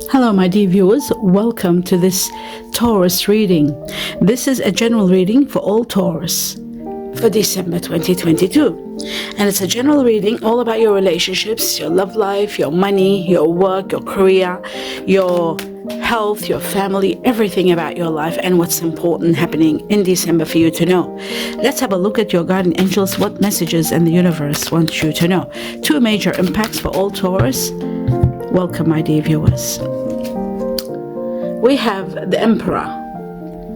Hello, my dear viewers. Welcome to this Taurus reading. This is a general reading for all Taurus for December 2022. And it's a general reading all about your relationships, your love life, your money, your work, your career, your health, your family, everything about your life and what's important happening in December for you to know. Let's have a look at your guardian angels, what messages and the universe wants you to know. Two major impacts for all Taurus. Welcome, my dear viewers. We have the Emperor.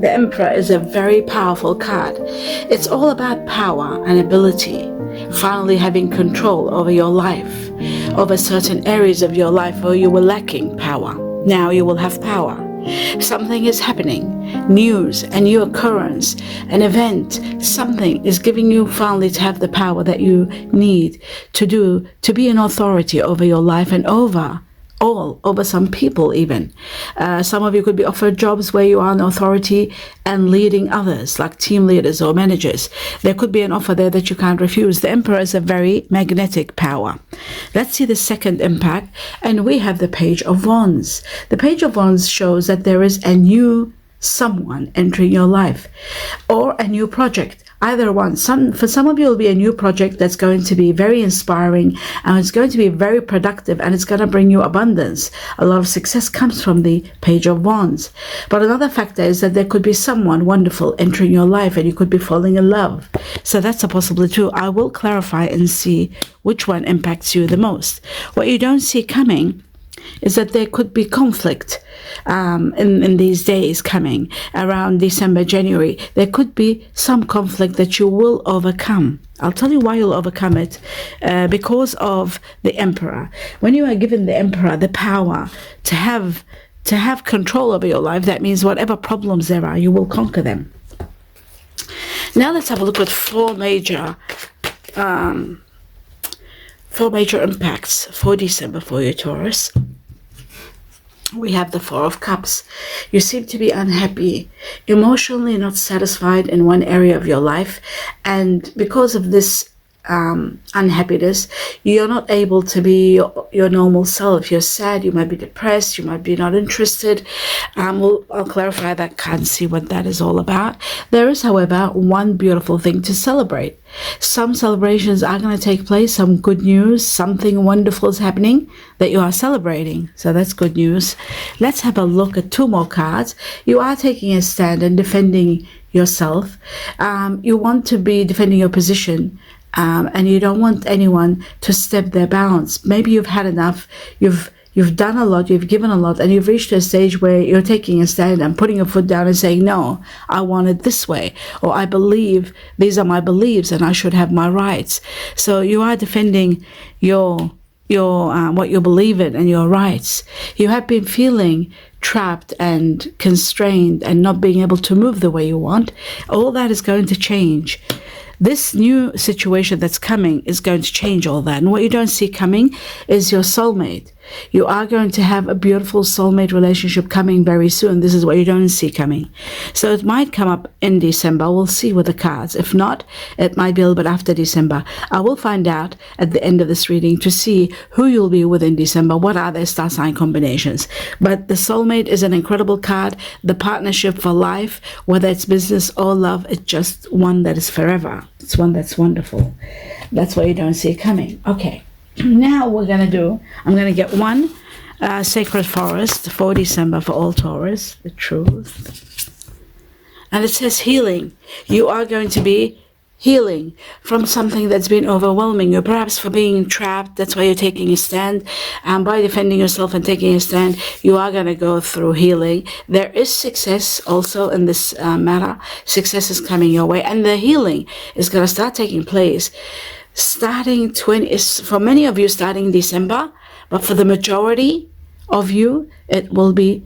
The Emperor is a very powerful card. It's all about power and ability, finally having control over your life, over certain areas of your life where you were lacking power. Now you will have power. Something is happening, news, a new occurrence, an event, something is giving you finally to have the power that you need to be an authority over your life and over some people even. Some of you could be offered jobs where you are an authority and leading others, like team leaders or managers. There could be an offer there that you can't refuse. The Emperor is a very magnetic power. Let's see the second impact, and we have the Page of Wands. The Page of Wands shows that there is a new someone entering your life or a new project. Either one. For some of you, it will be a new project that's going to be very inspiring and it's going to be very productive and it's going to bring you abundance. A lot of success comes from the Page of Wands. But another factor is that there could be someone wonderful entering your life and you could be falling in love. So that's a possibility too. I will clarify and see which one impacts you the most. What you don't see coming is that there could be conflict in these days coming around December, January. There could be some conflict that you will overcome. I'll tell you why you'll overcome it, because of the Emperor. When you are given the Emperor the power to have control over your life, that means whatever problems there are, you will conquer them. Now let's have a look at four major impacts for December for you, Taurus. We have the Four of Cups. You seem to be unhappy, emotionally not satisfied in one area of your life, and because of this unhappiness, you're not able to be your normal self. You're sad, you might be depressed, you might be not interested. I'll clarify that, can't see what that is all about. There is, however, one beautiful thing to celebrate. Some celebrations are going to take place, some good news, something wonderful is happening that you are celebrating. So that's good news. Let's have a look at two more cards. You are taking a stand and defending yourself. You want to be defending your position. And you don't want anyone to step their bounds. Maybe you've had enough, you've done a lot, you've given a lot, and you've reached a stage where you're taking a stand and putting your foot down and saying, no, I want it this way, or I believe, these are my beliefs and I should have my rights. So you are defending your what you believe in and your rights. You have been feeling trapped and constrained and not being able to move the way you want. All that is going to change. This new situation that's coming is going to change all that. And what you don't see coming is your soulmate. You are going to have a beautiful soulmate relationship coming very soon. This is what you don't see coming. So it might come up in December. We'll see with the cards. If not, it might be a little bit after December. I will find out at the end of this reading to see who you'll be with in December. What are their star sign combinations? But the soulmate is an incredible card. The partnership for life, whether it's business or love, it's just one that is forever. It's one that's wonderful. That's what you don't see coming. Okay. Now I'm going to get one sacred forest for December for all Taurus, the truth. And it says healing. You are going to be healing from something that's been overwhelming you, perhaps for being trapped. That's why you're taking a stand. And by defending yourself and taking a stand, you are going to go through healing. There is success also in this matter. Success is coming your way. And the healing is going to start taking place starting for many of you starting December, but for the majority of you, it will be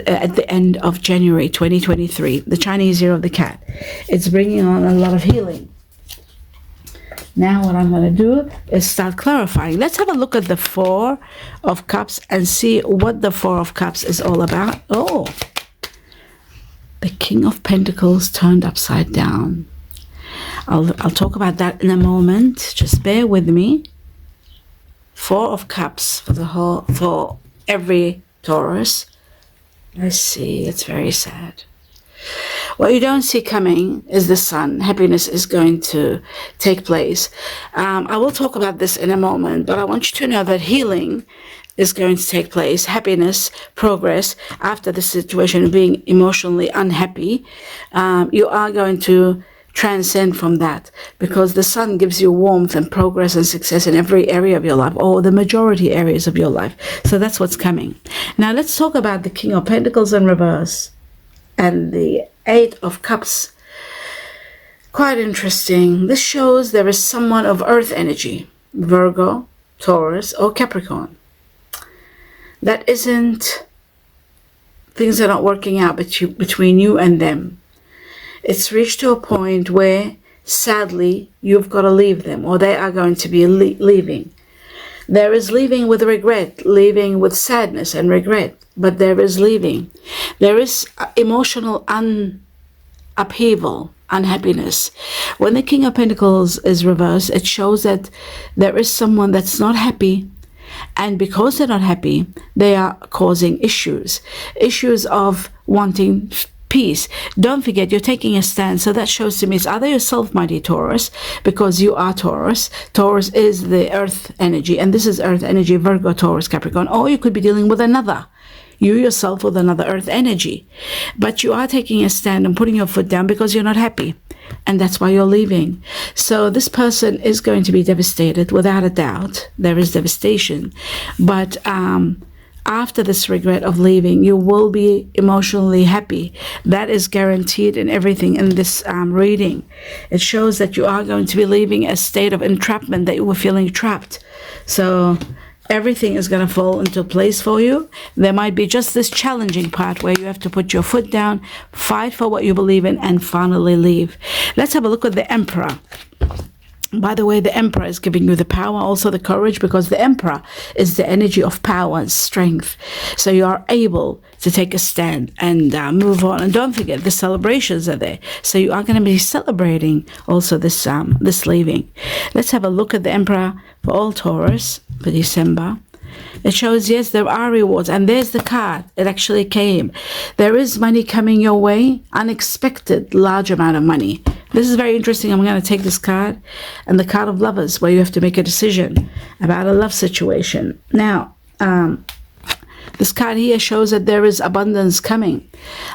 at the end of January 2023, the Chinese Year of the Cat. It's bringing on a lot of healing. Now what I'm going to do is start clarifying. Let's have a look at the Four of Cups and see what the Four of Cups is all about. Oh, the King of Pentacles turned upside down. I'll talk about that in a moment. Just bear with me. Four of Cups for every Taurus. I see. It's very sad. What you don't see coming is the sun. Happiness is going to take place. I will talk about this in a moment, but I want you to know that healing is going to take place. Happiness, progress after the situation of being emotionally unhappy. You are going to transcend from that, because the sun gives you warmth and progress and success in every area of your life, or the majority areas of your life. So that's what's coming. Now let's talk about the King of Pentacles in reverse and the Eight of Cups. Quite interesting. This shows there is someone of earth energy, Virgo, Taurus, or Capricorn. That isn't, things are not working out between you and them. It's reached to a point where, sadly, you've got to leave them, or they are going to be leaving. There is leaving with regret, leaving with sadness and regret, but there is leaving. There is emotional upheaval, unhappiness. When the King of Pentacles is reversed, it shows that there is someone that's not happy, and because they're not happy, they are causing issues of wanting peace. Don't forget, you're taking a stand. So that shows to me it's either yourself, mighty Taurus, because you are Taurus. Taurus is the earth energy, and this is earth energy, Virgo, Taurus, Capricorn. Or you could be dealing with another, you yourself with another earth energy. But you are taking a stand and putting your foot down because you're not happy. And that's why you're leaving. So this person is going to be devastated, without a doubt. There is devastation. But after this regret of leaving, you will be emotionally happy. That is guaranteed in everything in this reading. It shows that you are going to be leaving a state of entrapment, that you were feeling trapped. So everything is going to fall into place for you. There might be just this challenging part where you have to put your foot down, fight for what you believe in, and finally leave. Let's have a look at the Emperor. By the way, the Emperor is giving you the power, also the courage, because the Emperor is the energy of power and strength. So you are able to take a stand and move on. And don't forget, the celebrations are there. So you are going to be celebrating also this leaving. Let's have a look at the Emperor for all Taurus for December. It shows, yes, there are rewards. And there's the card. It actually came. There is money coming your way, unexpected, large amount of money. This is very interesting. I'm going to take this card and the card of Lovers, where you have to make a decision about a love situation. Now, this card here shows that there is abundance coming.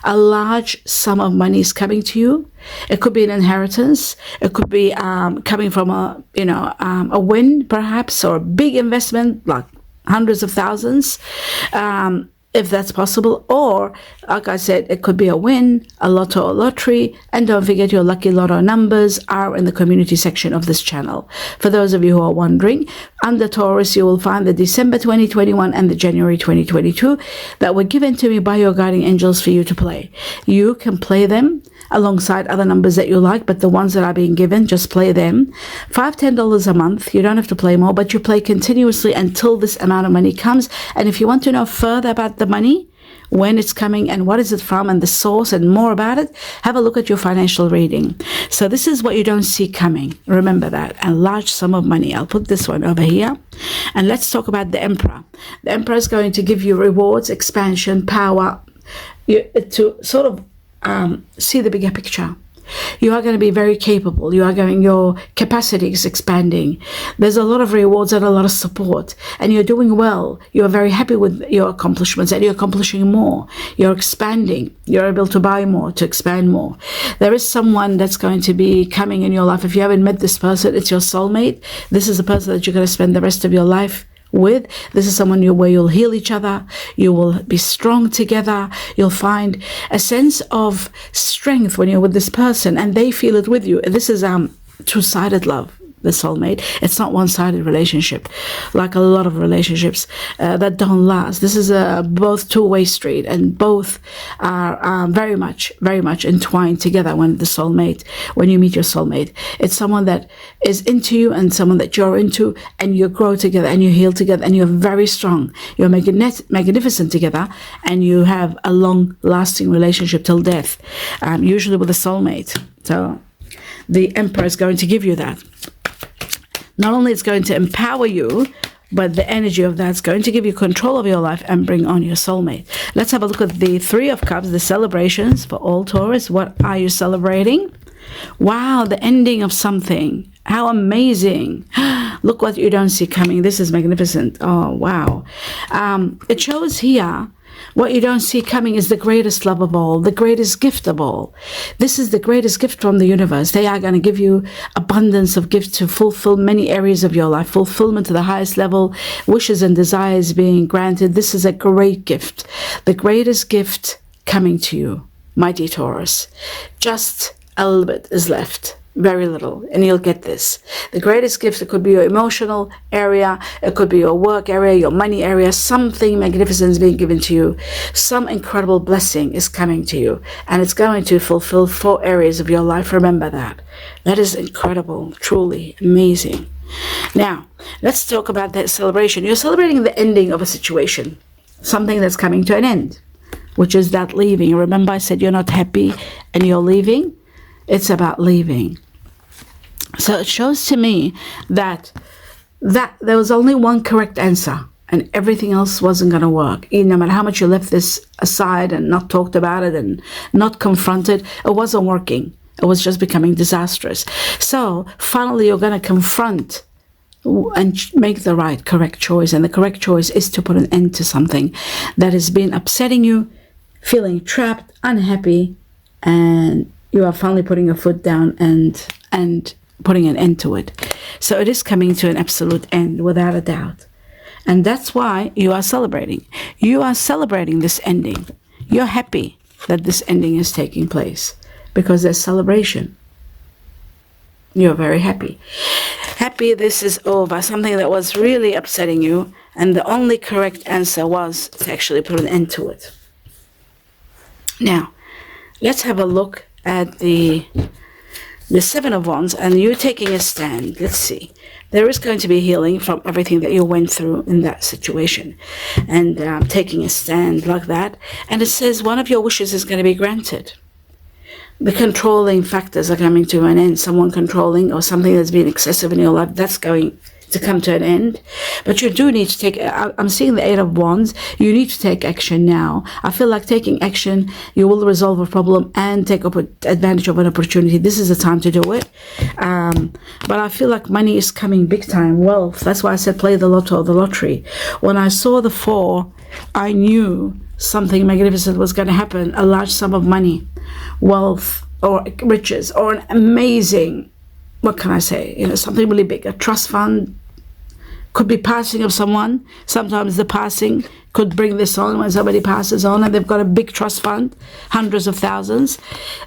A large sum of money is coming to you. It could be an inheritance. It could be coming from a win, perhaps, or a big investment, like hundreds of thousands, if that's possible. Or, like I said, it could be a win, a lotto or lottery. And don't forget, your lucky lotto numbers are in the community section of this channel. For those of you who are wondering, under Taurus, you will find the December 2021 and the January 2022 that were given to me by your guardian angels for you to play. You can play them alongside other numbers that you like, but the ones that are being given, just play them. $5-10 a month. You don't have to play more, but you play continuously until this amount of money comes. And if you want to know further about the money, when it's coming and what is it from and the source and more about it, have a look at your financial reading. So this is what you don't see coming. Remember that. A large sum of money. I'll put this one over here. And let's talk about the Emperor. The Emperor is going to give you rewards, expansion, power, to sort of see the bigger picture. You are going to be very capable. Your capacity is expanding. There's a lot of rewards and a lot of support, and you're doing well. You're very happy with your accomplishments, and you're accomplishing more. You're expanding. You're able to buy more, to expand more. There is someone that's going to be coming in your life. If you haven't met this person, it's your soulmate. This is a person that you're going to spend the rest of your life with. This is someone where you'll heal each other. You will be strong together. You'll find a sense of strength when you're with this person, and they feel it with you. This is two-sided love. The soulmate. It's not one-sided relationship, like a lot of relationships that don't last. This is a both two-way street, and both are very much entwined together. When you meet your soulmate, it's someone that is into you and someone that you're into, and you grow together and you heal together, and you're very strong. You're magnificent together, and you have a long-lasting relationship till death, usually with a soulmate. So the Emperor is going to give you that. Not only it's going to empower you but the energy of that's going to give you control of your life and bring on your soulmate. Let's have a look at the Three of Cups, the celebrations for all Taurus. What are you celebrating? Wow, the ending of something. How amazing. Look what you don't see coming. This is magnificent. Oh, wow. It shows here what you don't see coming is the greatest love of all, the greatest gift of all. This is the greatest gift from the universe. They are going to give you abundance of gifts to fulfill many areas of your life, fulfillment to the highest level, wishes and desires being granted. This is a great gift, the greatest gift coming to you, mighty Taurus. Just a little bit is left. Very little, and you'll get this. The greatest gift, it could be your emotional area, it could be your work area, your money area. Something magnificent is being given to you. Some incredible blessing is coming to you, and it's going to fulfill 4 areas of your life. Remember that. That is incredible, truly amazing. Now, let's talk about that celebration. You're celebrating the ending of a situation, something that's coming to an end, which is that leaving. Remember I said you're not happy and you're leaving? It's about leaving. So it shows to me that there was only one correct answer and everything else wasn't going to work. No matter how much you left this aside and not talked about it and not confronted, it wasn't working. It was just becoming disastrous. So finally you're going to confront and make the right, correct choice. And the correct choice is to put an end to something that has been upsetting you, feeling trapped, unhappy, and you are finally putting a foot down and putting an end to it. So it is coming to an absolute end, without a doubt. And that's why you are celebrating. You are celebrating this ending. You're happy that this ending is taking place because there's celebration. You're very happy. Happy this is over, something that was really upsetting you, and the only correct answer was to actually put an end to it. Now, let's have a look at the Seven of Wands, and you're taking a stand. Let's see. There is going to be healing from everything that you went through in that situation, and taking a stand like that. And it says one of your wishes is going to be granted. The controlling factors are coming to an end. Someone controlling or something that's been excessive in your life, that's going to come to an end. But you do need to take, I'm seeing the Eight of Wands, you need to take action now. I feel like taking action, you will resolve a problem and take advantage of an opportunity. This is the time to do it. But I feel like money is coming big time, wealth. That's why I said play the lotto, the lottery. When I saw the 4, I knew something magnificent was going to happen. A large sum of money, wealth, or riches, or an amazing, what can I say, something really big. A trust fund could be passing of someone. Sometimes the passing could bring this on when somebody passes on and they've got a big trust fund, hundreds of thousands.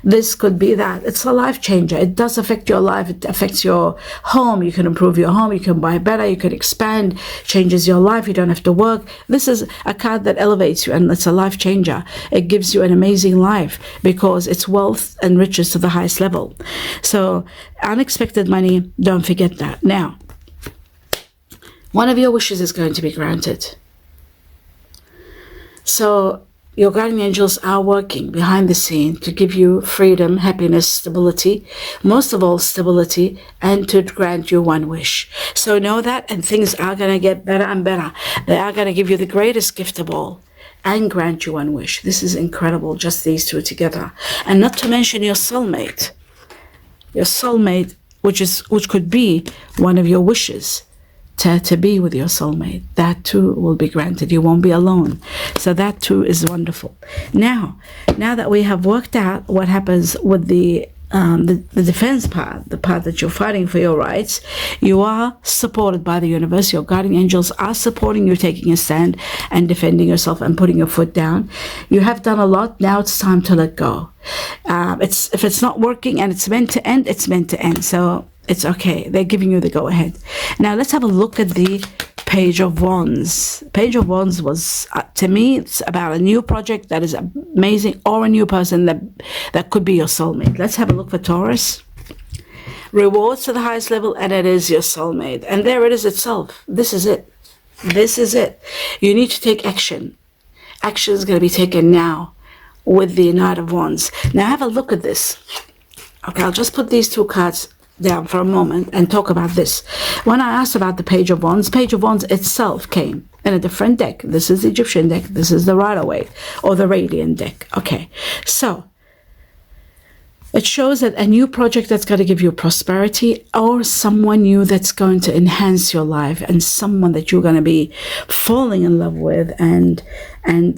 This could be that. It's a life changer. It does affect your life. It affects your home. You can improve your home. You can buy better. You can expand. Changes your life. You don't have to work. This is a card that elevates you, and it's a life changer. It gives you an amazing life because it's wealth and riches to the highest level. So unexpected money, don't forget that. Now, one of your wishes is going to be granted. So your guardian angels are working behind the scene to give you freedom, happiness, stability, most of all stability, and to grant you one wish. So know that, and things are going to get better and better. They are going to give you the greatest gift of all and grant you one wish. This is incredible, just these two together. And not to mention your soulmate. Your soulmate, which could be one of your wishes. To be with your soulmate, that too will be granted. You won't be alone. So that too is wonderful. Now that we have worked out what happens with the defense part, the part that you're fighting for your rights, you are supported by the universe. Your guardian angels are supporting you, taking a stand and defending yourself and putting your foot down. You have done a lot. Now it's time to let go. If it's not working and it's meant to end, it's meant to end. So it's okay. They're giving you the go-ahead. Now let's have a look at the Page of Wands. Page of Wands was, to me, it's about a new project that is amazing, or a new person that could be your soulmate. Let's have a look for Taurus. Rewards to the highest level, and it is your soulmate. And there it is itself. This is it. This is it. You need to take action. Action is going to be taken now with the Knight of Wands. Now have a look at this. Okay, I'll just put these two cards down for a moment and talk about this. When I asked about the Page of Wands itself came in a different deck. This is the Egyptian deck. This is the Rider-Waite or the Radiant deck. Okay, so it shows that a new project that's going to give you prosperity, or someone new that's going to enhance your life, and someone that you're going to be falling in love with and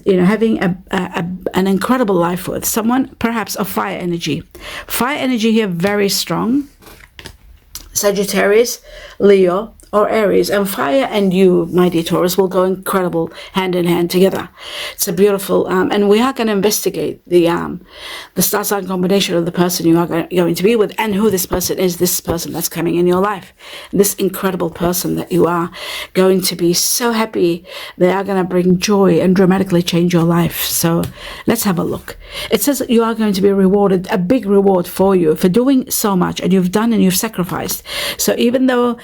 you know, having an incredible life with. Someone perhaps of fire energy. Fire energy here very strong. Sagittarius, Leo, or Aries. And fire and you, my dear Taurus, will go incredible hand in hand together. It's a beautiful, and we are going to investigate the star sign combination of the person you are going to be with, and who this person is, this person that's coming in your life. This incredible person that you are going to be so happy. They are going to bring joy and dramatically change your life. So let's have a look. It says that you are going to be rewarded, a big reward for you for doing so much, and you've done and you've sacrificed. So even though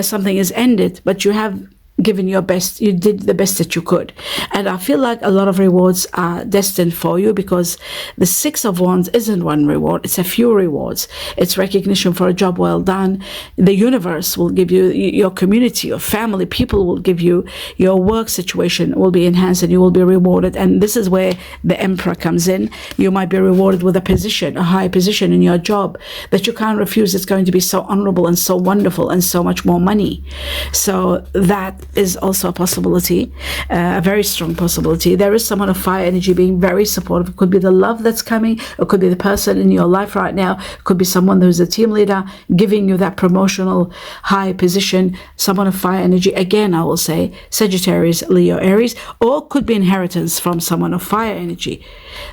something is ended, but you have given your best, you did the best that you could. And I feel like a lot of rewards are destined for you, because the Six of Wands isn't one reward, it's a few rewards. It's recognition for a job well done. The universe will give you, your community, your family, people will give you, your work situation will be enhanced and you will be rewarded. And this is where the Emperor comes in. You might be rewarded with a position, a high position in your job that you can't refuse. It's going to be so honorable and so wonderful and so much more money. So that is also a possibility, a very strong possibility. There is someone of fire energy being very supportive. It could be the love that's coming, it could be the person in your life right now, it could be someone who's a team leader giving you that promotional high position. Someone of fire energy, again I will say Sagittarius, Leo, Aries, or could be inheritance from someone of fire energy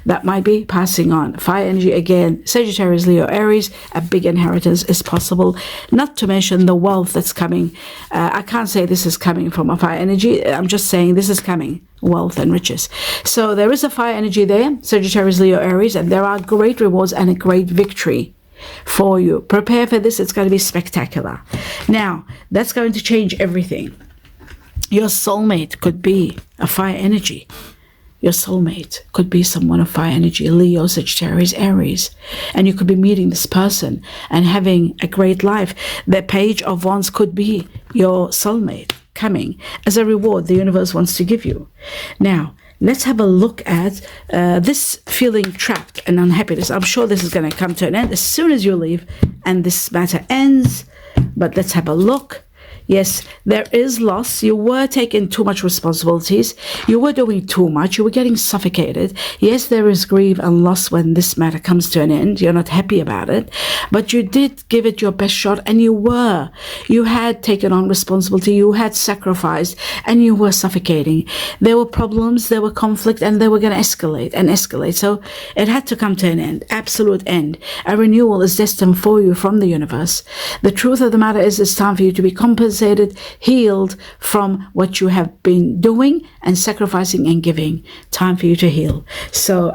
that might be passing on. Fire energy, again, Sagittarius, Leo, Aries, a big inheritance is possible. Not to mention the wealth that's coming. I can't say this is coming from a fire energy. I'm just saying this is coming, wealth and riches. So there is a fire energy there, Sagittarius, Leo, Aries, and there are great rewards and a great victory for you. Prepare for this. It's going to be spectacular. Now, that's going to change everything. Your soulmate could be a fire energy. Your soulmate could be someone of fire energy, Leo, Sagittarius, Aries. And you could be meeting this person and having a great life. The Page of Wands could be your soulmate coming as a reward the universe wants to give you. Now, let's have a look at this feeling trapped and unhappiness. I'm sure this is going to come to an end as soon as you leave and this matter ends. But let's have a look. Yes, there is loss. You were taking too much responsibilities. You were doing too much. You were getting suffocated. Yes, there is grief and loss when this matter comes to an end. You're not happy about it. But you did give it your best shot, and you had taken on responsibility. You had sacrificed, and you were suffocating. There were problems, there were conflict, and they were going to escalate and escalate. So it had to come to an end, absolute end. A renewal is destined for you from the universe. The truth of the matter is it's time for you to be compensated, healed from what you have been doing and sacrificing and giving. Time for you to heal. So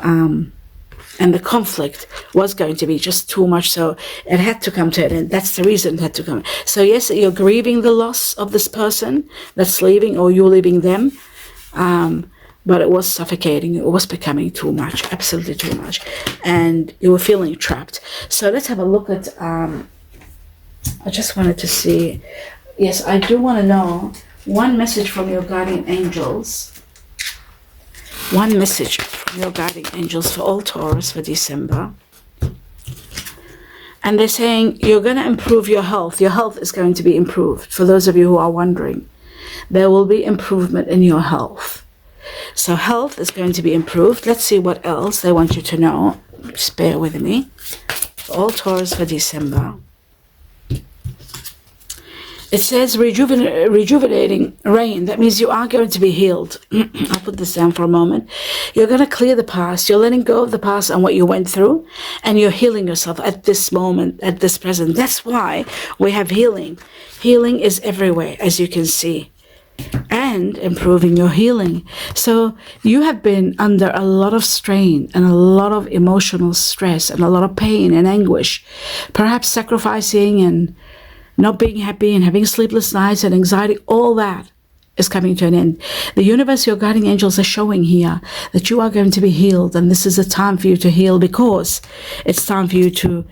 and the conflict was going to be just too much, so it had to come to an end. That's the reason it had to come. So yes, you're grieving the loss of this person that's leaving, or you're leaving them, but it was suffocating. It was becoming too much, absolutely too much, and you were feeling trapped. So let's have a look at I just wanted to see. Yes, I do want to know one message from your guardian angels. One message from your guardian angels for all Taurus for December. And they're saying you're going to improve your health. Your health is going to be improved. For those of you who are wondering, there will be improvement in your health. So health is going to be improved. Let's see what else they want you to know. Just bear with me. For all Taurus for December. It says rejuvenating rain. That means you are going to be healed. I'll put this down for a moment. You're going to clear the past. You're letting go of the past and what you went through. And you're healing yourself at this moment, at this present. That's why we have healing. Healing is everywhere, as you can see. And improving your healing. So you have been under a lot of strain and a lot of emotional stress and a lot of pain and anguish. Perhaps sacrificing and not being happy and having sleepless nights and anxiety. All that is coming to an end. The universe, your guiding angels are showing here that you are going to be healed, and this is a time for you to heal, because it's time for you to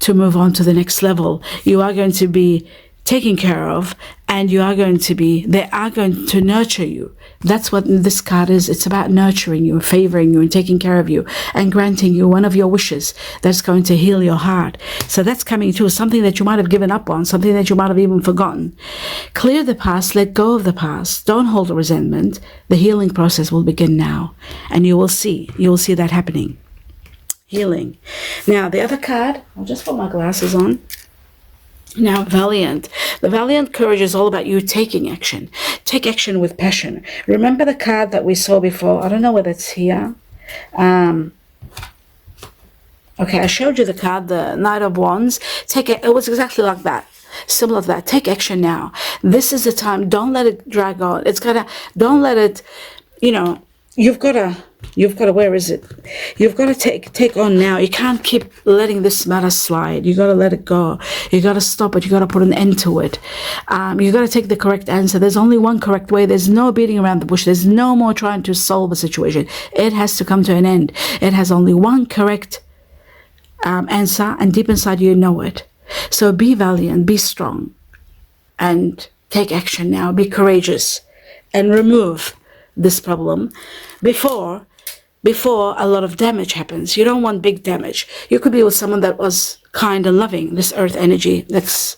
to move on to the next level. You are going to be taken care of, and they are going to nurture you. That's what this card is. It's about nurturing you, favoring you, and taking care of you, and granting you one of your wishes that's going to heal your heart. So that's coming too, something that you might have given up on, something that you might have even forgotten. Clear the past, let go of the past. Don't hold a resentment. The healing process will begin now, and you will see that happening. Healing. Now, the other card, I'll just put my glasses on. Now, Valiant. The Valiant courage is all about you taking action. Take action with passion. Remember the card that we saw before? I don't know whether it's here. Okay, I showed you the card, the Knight of Wands. It was exactly like that. Similar to that. Take action now. This is the time. Don't let it drag on. Don't let it, you've got to, where is it? You've got to take on now. You can't keep letting this matter slide. You got to let it go. You got to stop it. You got to put an end to it. You got to take the correct answer. There's only one correct way. There's no beating around the bush. There's no more trying to solve a situation. It has to come to an end. It has only one correct answer, and deep inside you know it. So be valiant, be strong, and take action now. Be courageous, and remove this problem before a lot of damage happens. You don't want big damage. You could be with someone that was kind and loving, this earth energy that's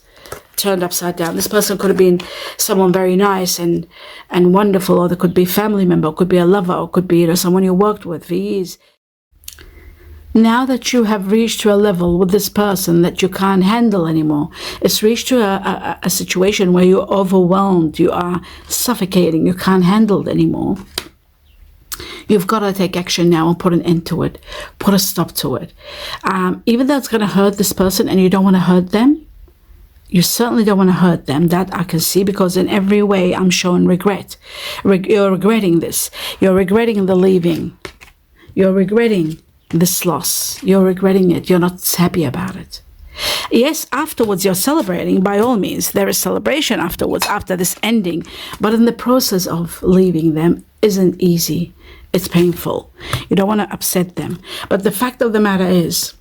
turned upside down. This person could have been someone very nice and wonderful, or there could be a family member, or could be a lover, or could be someone you worked with for years. Now that you have reached to a level with this person that you can't handle anymore, it's reached to a situation where you're overwhelmed, you are suffocating, you can't handle it anymore. You've got to take action now and put an end to it, put a stop to it. Even though it's going to hurt this person and you don't want to hurt them, you certainly don't want to hurt them. That I can see, because in every way I'm showing regret. You're regretting this. You're regretting the leaving. You're regretting this loss. You're regretting it. You're not happy about it. Yes, afterwards you're celebrating. By all means, there is celebration afterwards, after this ending. But in the process of leaving them isn't easy. It's painful. You don't want to upset them. But the fact of the matter is,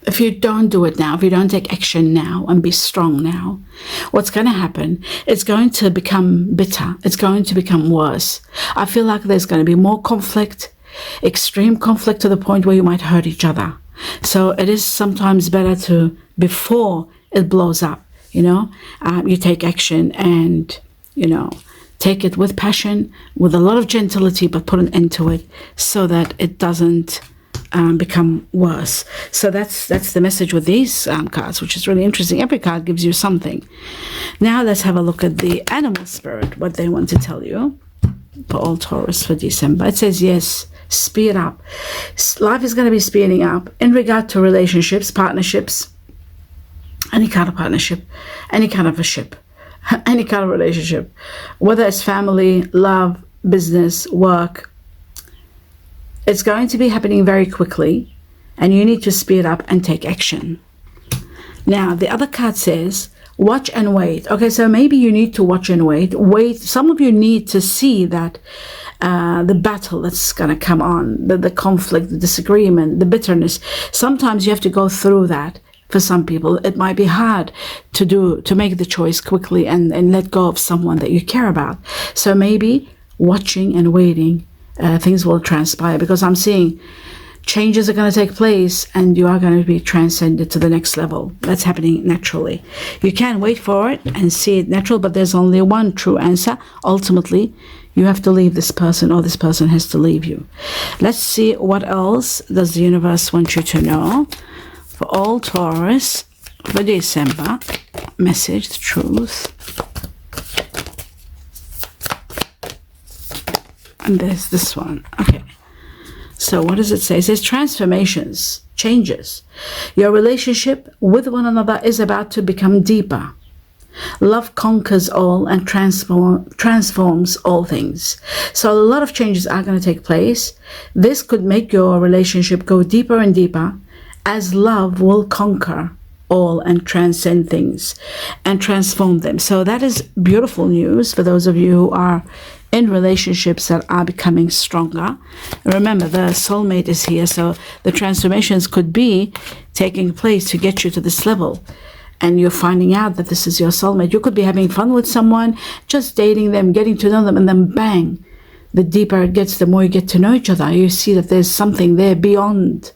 if you don't do it now, if you don't take action now and be strong now, what's going to happen? It's going to become bitter. It's going to become worse. I feel like there's going to be more conflict, extreme conflict, to the point where you might hurt each other. So it is sometimes better to, before it blows up, you take action and, take it with passion, with a lot of gentility, but put an end to it so that it doesn't become worse. So that's the message with these cards, which is really interesting. Every card gives you something. Now let's have a look at the animal spirit, what they want to tell you for all Taurus for December. It says, yes, speed up. Life is going to be speeding up in regard to relationships, partnerships, any kind of partnership, any kind of a ship, any kind of relationship, whether it's family, love, business, work. It's going to be happening very quickly, and you need to speed up and take action. Now, the other card says, watch and wait. Okay, so maybe you need to watch and wait. Some of you need to see that the battle that's going to come on, the conflict, the disagreement, the bitterness. Sometimes you have to go through that. For some people, it might be hard to make the choice quickly and let go of someone that you care about. So maybe watching and waiting, things will transpire, because I'm seeing changes are going to take place and you are going to be transcended to the next level. That's happening naturally. You can wait for it and see it natural, but there's only one true answer. Ultimately, you have to leave this person, or this person has to leave you. Let's see what else does the universe want you to know. For all Taurus for December, message, the truth. And there's this one. Okay. So what does it say? It says transformations, changes. Your relationship with one another is about to become deeper. Love conquers all and transforms all things. So a lot of changes are going to take place. This could make your relationship go deeper and deeper, as love will conquer all and transcend things and transform them. So that is beautiful news for those of you who are in relationships that are becoming stronger. Remember, the soulmate is here, so the transformations could be taking place to get you to this level. And you're finding out that this is your soulmate. You could be having fun with someone, just dating them, getting to know them, and then bang, the deeper it gets, the more you get to know each other. You see that there's something there beyond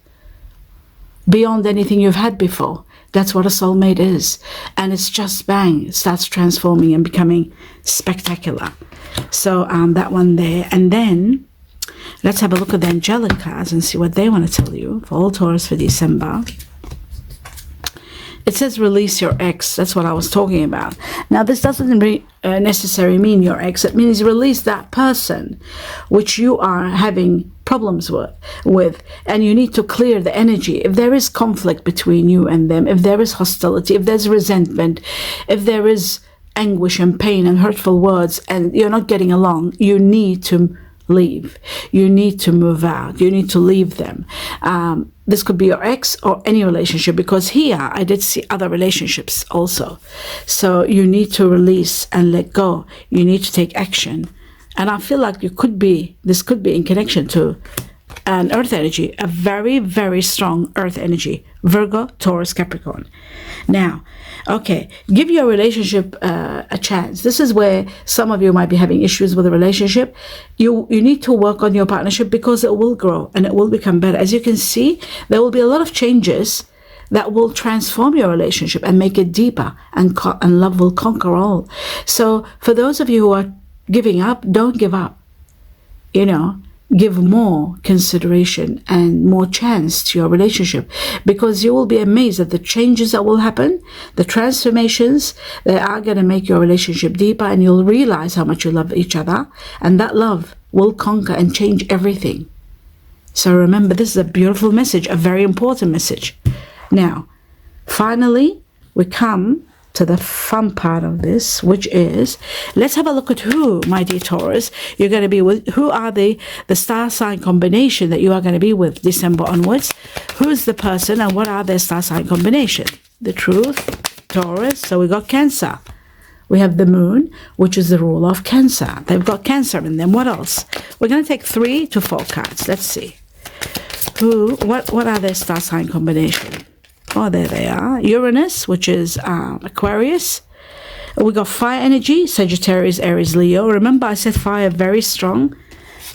anything you've had before. That's what a soulmate is. And it's just bang, it starts transforming and becoming spectacular. So that one there. And then let's have a look at the angelic cards and see what they want to tell you for all Taurus for December. It says release your ex. That's what I was talking about. Now, this doesn't necessarily mean your ex. It means release that person which you are having problems with, and you need to clear the energy. If there is conflict between you and them, if there is hostility, if there's resentment, if there is anguish and pain and hurtful words, and you're not getting along, you need to leave. You need to move out. You need to leave them. This could be your ex or any relationship, because here I did see other relationships also. So you need to release and let go. You need to take action. And I feel like this could be in connection to an earth energy, a very, very strong earth energy, Virgo, Taurus, Capricorn. Now, okay, give your relationship a chance. This is where some of you might be having issues with a relationship. You need to work on your partnership, because it will grow and it will become better. As you can see, there will be a lot of changes that will transform your relationship and make it deeper, and love will conquer all. So for those of you who are giving up, don't give up. Give more consideration and more chance to your relationship, because you will be amazed at the changes that will happen, the transformations that are going to make your relationship deeper, and you'll realize how much you love each other, and that love will conquer and change everything. So remember, this is a beautiful message, a very important message. Now, finally, we come to the fun part of this, which is, let's have a look at who, my dear Taurus, you're going to be with. Who are the star sign combination that you are going to be with December onwards? Who's the person and what are their star sign combination? The Truth, Taurus. So we got Cancer. We have the Moon, which is the ruler of Cancer. They've got Cancer in them. What else? We're going to take 3 to 4 cards. Let's see. What are their star sign combination? Oh, there they are. Uranus, which is Aquarius. We got fire energy, Sagittarius, Aries, Leo. Remember, I said fire very strong.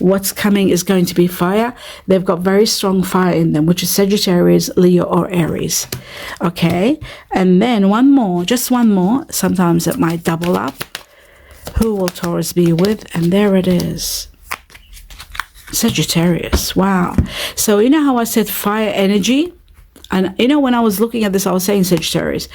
What's coming is going to be fire. They've got very strong fire in them, which is Sagittarius, Leo, or Aries. Okay. And then one more, just one more. Sometimes it might double up. Who will Taurus be with? And there it is. Sagittarius. Wow. So you know how I said fire energy? And when I was looking at this, I was saying Sagittarius.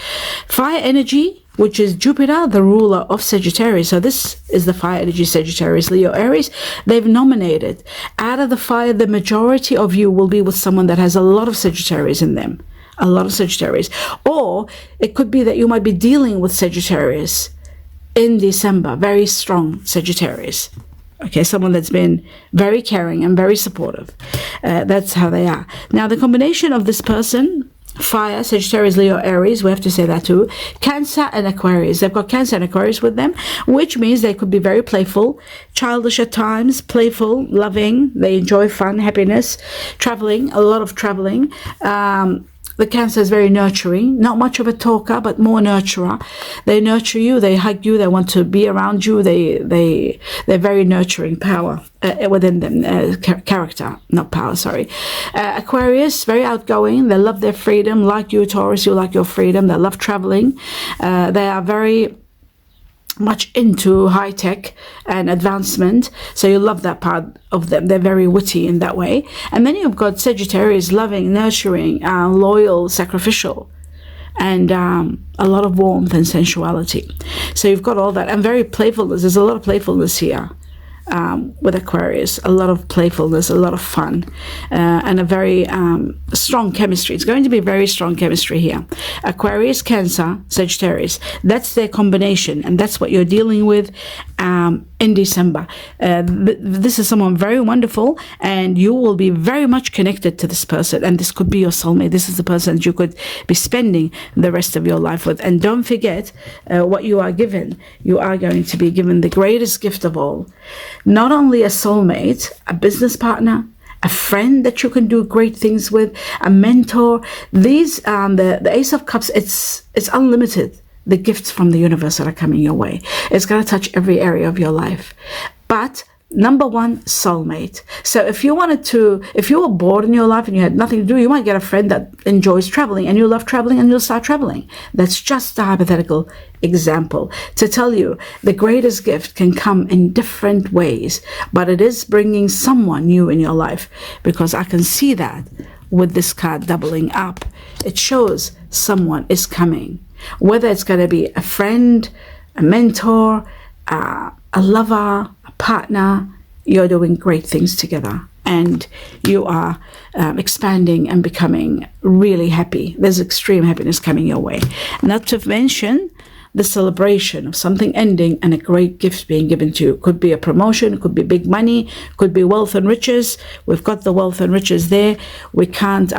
Fire energy, which is Jupiter, the ruler of Sagittarius. So this is the fire energy, Sagittarius, Leo, Aries. They've nominated. Out of the fire, the majority of you will be with someone that has a lot of Sagittarius in them. A lot of Sagittarius. Or it could be that you might be dealing with Sagittarius in December. Very strong Sagittarius. Okay, someone that's been very caring and very supportive. That's how they are. Now, the combination of this person, fire, Sagittarius, Leo, Aries, we have to say that too. Cancer and Aquarius. They've got Cancer and Aquarius with them, which means they could be very playful, childish at times, playful, loving. They enjoy fun, happiness, traveling, a lot of traveling. The Cancer is very nurturing, not much of a talker, but more nurturer. They nurture you, they hug you, they want to be around you. They're very nurturing power within them, character, not power, sorry. Aquarius, very outgoing. They love their freedom, like you, Taurus, you like your freedom. They love traveling. They are very much into high tech and advancement, so you love that part of them. They're very witty in that way. And then you've got Sagittarius, loving, nurturing, loyal, sacrificial, and a lot of warmth and sensuality. So you've got all that, and very playfulness. There's a lot of playfulness here. with Aquarius. A lot of playfulness, a lot of fun, and a very strong chemistry. It's going to be very strong chemistry here. Aquarius, Cancer, Sagittarius. That's their combination, and that's what you're dealing with in December. This is someone very wonderful, and you will be very much connected to this person, and this could be your soulmate. This is the person that you could be spending the rest of your life with. And don't forget what you are given. You are going to be given the greatest gift of all. Not only a soulmate, a business partner, a friend that you can do great things with, a mentor. These, the Ace of Cups, it's unlimited. The gifts from the universe that are coming your way. It's going to touch every area of your life. But number one, soulmate. So if you were bored in your life and you had nothing to do, you might get a friend that enjoys traveling, and you love traveling, and you'll start traveling. That's just a hypothetical example to tell you the greatest gift can come in different ways, but it is bringing someone new in your life, because I can see that with this card doubling up. It shows someone is coming. Whether it's going to be a friend, a mentor, a lover, a partner, you're doing great things together, and you are expanding and becoming really happy. There's extreme happiness coming your way. Not to mention the celebration of something ending and a great gift being given to you. Could be a promotion, could be big money, could be wealth and riches. We've got the wealth and riches there. We can't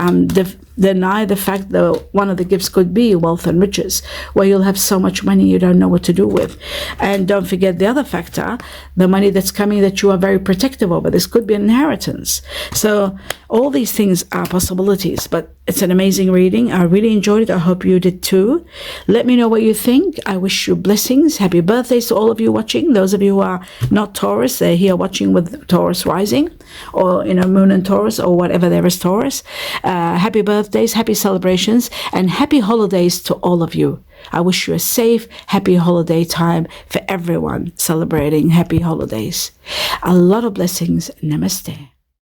deny the fact that one of the gifts could be wealth and riches, where you'll have so much money you don't know what to do with. And don't forget the other factor, the money that's coming that you are very protective over. This could be an inheritance. So all these things are possibilities, but it's an amazing reading. I really enjoyed it. I hope you did too. Let me know what you think. I wish you blessings. Happy birthdays to all of you watching. Those of you who are not Taurus, they're here watching with Taurus rising, or moon and Taurus, or whatever there is Taurus. Happy birthdays, happy celebrations, and happy holidays to all of you. I wish you a safe, happy holiday time for everyone celebrating happy holidays. A lot of blessings. Namaste.